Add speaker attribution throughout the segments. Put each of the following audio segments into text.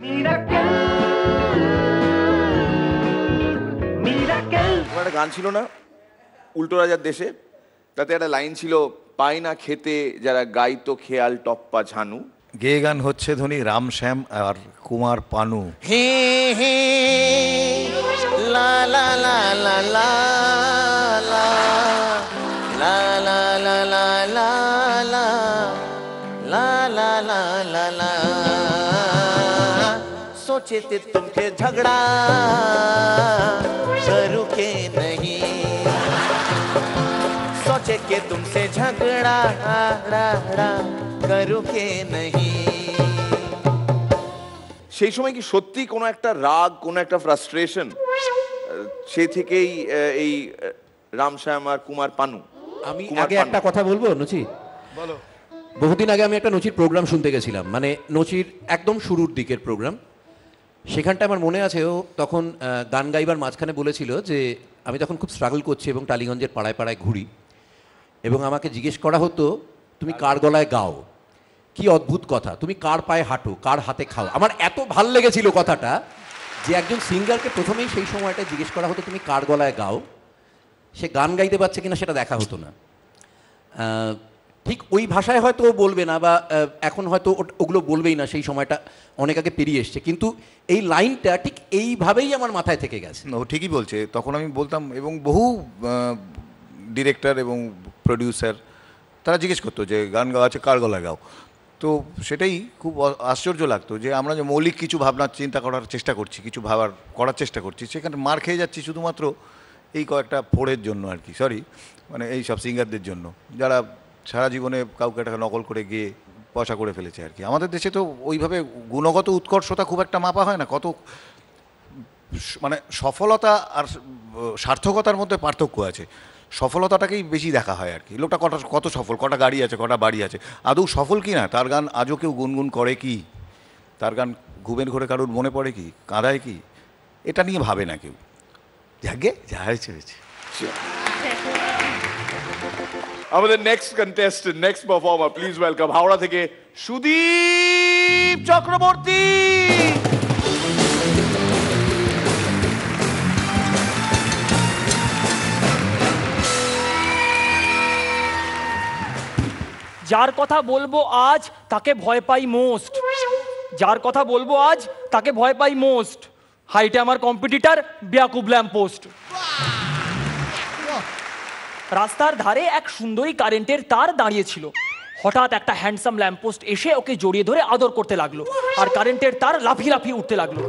Speaker 1: একটা গান ছিল না উল্টো রাজার দেশে, তাতে একটা লাইন ছিল, পায় না খেতে যারা গাইতো খেয়াল টপ্পা ঝানু।
Speaker 2: গেয়ে গান হচ্ছে ধনী রামশ্যাম আর কুমার পানু।
Speaker 3: হে হে লা লা লা লা লা লা লা লা লা লা লা লা লা লা লা লা লা सोचे थे तुमसे झगड़ा करूं के नहीं, सोचे के तुमसे झगड़ा करूं के नहीं।
Speaker 1: সেই সময় কি সত্যি কোনো একটা রাগ, কোনো একটা ফ্রাস্ট্রেশন সেই থেকেই এই রামশ্যাম আর কুমার পানু?
Speaker 4: আমি আগে একটা কথা বলবো নচি,
Speaker 2: বলো।
Speaker 4: বহুদিন আগে আমি একটা নচির প্রোগ্রাম শুনতে গেছিলাম, মানে নচির একদম শুরুর দিকের প্রোগ্রাম। সেখানটা আমার মনে আছে ও তখন গান গাইবার মাঝখানে বলেছিল যে আমি তখন খুব স্ট্রাগল করছি এবং টালিগঞ্জের পাড়ায় পাড়ায় ঘুরি, এবং আমাকে জিজ্ঞেস করা হতো তুমি কার গলায় গাও, কি অদ্ভুত কথা, তুমি কার পায়ে হাঁটো, কার হাতে খাও। আমার এত ভাল লেগেছিল কথাটা যে একজন সিঙ্গারকে প্রথমেই সেই সময়টা জিজ্ঞেস করা হতো তুমি কার গলায় গাও, সে গান গাইতে পারছে কিনা সেটা দেখা হতো না। ঠিক ওই ভাষায় হয়তো ও বলবে না, বা এখন হয়তো ওগুলো বলবেই না, সেই সময়টা অনেক আগে পেরিয়ে এসছে, কিন্তু এই লাইনটা ঠিক এইভাবেই আমার মাথায় থেকে গেছে।
Speaker 2: ও ঠিকই বলছে, তখন আমি বলতাম, এবং বহু ডিরেক্টর এবং প্রডিউসার তারা জিজ্ঞেস করতো যে গান গাওয়া আছে কার গলায় গাও। তো সেটাই খুব আশ্চর্য লাগতো যে আমরা যে মৌলিক কিছু ভাবনার চিন্তা করার চেষ্টা করছি, কিছু করার চেষ্টা করছি, সেখানে মার খেয়ে যাচ্ছি শুধুমাত্র এই কয়েকটা ফোড়ের জন্য আর কি, সরি, মানে এই সব সিঙ্গারদের জন্য যারা সারা জীবনে কাউকে একটা নকল করে গিয়ে পয়সা করে ফেলেছে আর কি। আমাদের দেশে তো ওইভাবে গুণগত উৎকর্ষতা খুব একটা মাপা হয় না, কত মানে সফলতা আর সার্থকতার মধ্যে পার্থক্য আছে। সফলতাটাকেই বেশি দেখা হয় আর কি, লোকটা কত সফল, কটা গাড়ি আছে, কটা বাড়ি আছে, আদৌ সফল কি না, তার গান আজও কেউ গুনগুন করে কি, তার গান ঘুমের ঘরে কারুর মনে পড়ে কি, কাঁদায় কি, এটা নিয়ে ভাবে না কেউ। যাকে যা হয়েছে হয়েছে।
Speaker 1: আমাদের next contestant, next performer, please welcome Howrah থেকে সুদীপ চক্রবর্তী।
Speaker 5: যার কথা বলবো আজ তাকে ভয় পাই মোস্ট, যার কথা বলবো আজ তাকে ভয় পাই মোস্ট। হাইটে আমার কম্পিটিটর বিয়াকুব ল্যাম্পপোস্ট। রাস্তার ধারে এক সুন্দরী কারেন্টের তার দাঁড়িয়েছিল। হঠাৎ একটা হ্যান্ডসাম ল্যাম্পপোস্ট এসে ওকে জড়িয়ে ধরে আদর করতে লাগলো, আর কারেন্টের তার লাফিয়ে লাফিয়ে উঠতে লাগলো।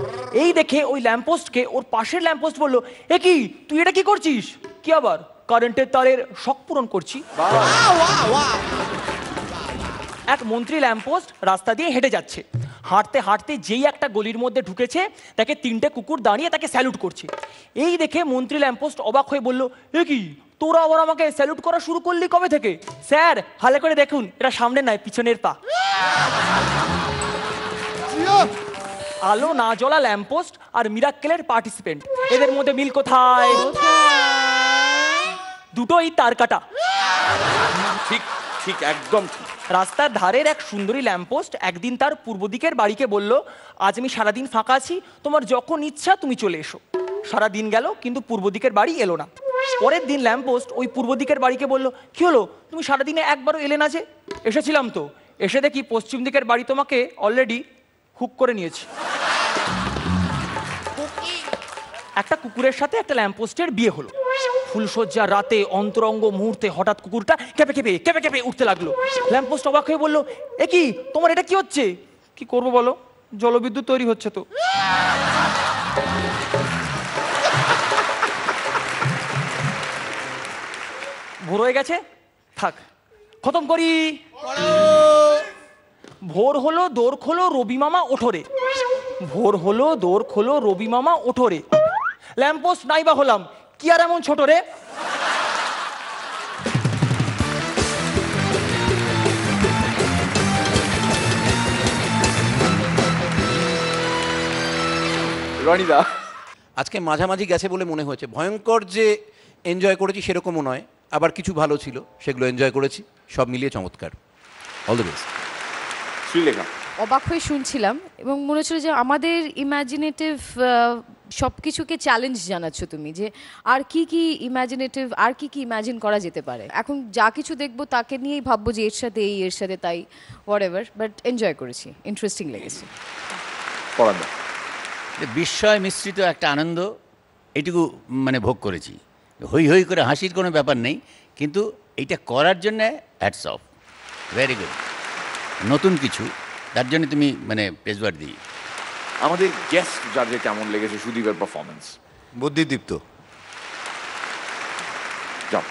Speaker 5: এই দেখে ওই ল্যাম্পপোস্টকে ওর পাশের ল্যাম্পপোস্ট বললো, এ কি তুই এটা কি করছিস? কি আবার? কারেন্টের তারের শখ পূরণ করছি। এক মন্ত্রী ল্যাম্পপোস্ট রাস্তা দিয়ে হেঁটে যাচ্ছে। হাঁটতে হাঁটতে যেই একটা গলির মধ্যে ঢুকেছে, তাকে তিনটে কুকুর দাঁড়িয়ে তাকে স্যালুট করছে। এই দেখে মন্ত্রী ল্যাম্পপোস্ট অবাক হয়ে বলল, এ কি তোরা আবার আমাকে স্যালুট করা শুরু করলি কবে থেকে? স্যার ভালো করে দেখুন, এটা সামনে নয় পিছনের পা। আলো না জ্বলা ল্যাম্পপোস্ট আর মিরাক্কেলের পার্টিসিপেন্ট, এদের মধ্যে মিল কোথায়? দুটোই তার কাটা।
Speaker 1: ঠিক ঠিক, একদম ঠিক।
Speaker 5: রাস্তার ধারের এক সুন্দরী ল্যাম্পপোস্ট একদিন তার পূর্ব দিকের বাড়িকে বলল, আজ আমি সারাদিন ফাঁকা আছি, তোমার যখন ইচ্ছা তুমি চলে এসো। সারা দিন গেল কিন্তু পূর্ব দিকের বাড়ি এলো না। পরের দিন ল্যাম্পপোস্ট ওই পূর্ব দিকের বাড়িকে বলল, কি হলো তুমি সারাদিনে একবারও এলে না যে? এসেছিলাম তো, এসে দেখি পশ্চিম দিকের বাড়ি তোমাকে অলরেডি হুক করে নিয়েছি। একটা কুকুরের সাথে একটা ল্যাম্পপোস্টের বিয়ে হলো। ফুলসজ্জার রাতে অন্তরঙ্গ মুহূর্তে হঠাৎ কুকুরটা কেঁপে কেঁপে কেঁপে কেঁপে উঠতে লাগলো। ল্যাম্পপোস্ট অবাক হয়ে বললো, এ কি তোমার এটা কি হচ্ছে? কি করবো বলো, জলবিদ্যুৎ তৈরি হচ্ছে তো। ভোর হয়ে গেছে, থাক খতম করি। ভোর হলো দোর খোলো রবি মামা ওঠরে, ভোর হলো দোর খোলো রবি মামা ওঠরে। ল্যাম্পপোস্ট নাই বা হলাম, কি আর এমন ছোট রে?
Speaker 1: রনিদা,
Speaker 4: আজকে মাঝামাঝি গেছে বলে মনে হয়েছে। ভয়ঙ্কর যে এনজয় করেছি সেরকমও নয়, আবার কিছু ভালো ছিল, সেগুলো এনজয় করেছি, সব মিলিয়ে চমৎকার। All the best.
Speaker 1: শ্রীলেখা।
Speaker 6: অবাক হয়ে শুনছিলাম এবং মনে হচ্ছিল যে আমাদের ইমাজিনেটিভ সব কিছুকে চ্যালেঞ্জ জানাচ্ছ তুমি, যে আর কি কি ইমাজিনেটিভ, আর কি কি ইমাজিন করা যেতে পারে। এখন যা কিছু দেখবো তাকে নিয়েই ভাববো যে এর সাথে এই, এর সাথে তাই, হোয়াট এভার, বাট এনজয় করেছি, ইন্টারেস্টিং লেগেছে।
Speaker 1: পরান্দা,
Speaker 7: বিস্ময় মিশ্রিত একটা আনন্দ এইটুকু মানে ভোগ করেছি। হই হই করে হাসির কোনো ব্যাপার নেই, কিন্তু এইটা করার জন্য হ্যাটস অফ, ভেরি গুড, নতুন কিছু, তার জন্য তুমি মানে প্রেজবার দিই।
Speaker 1: আমাদের গেস্ট জাজে কেমন লেগেছে সুদীপের পারফরমেন্স?
Speaker 2: বুদ্ধিদীপ্ত।
Speaker 1: যাও।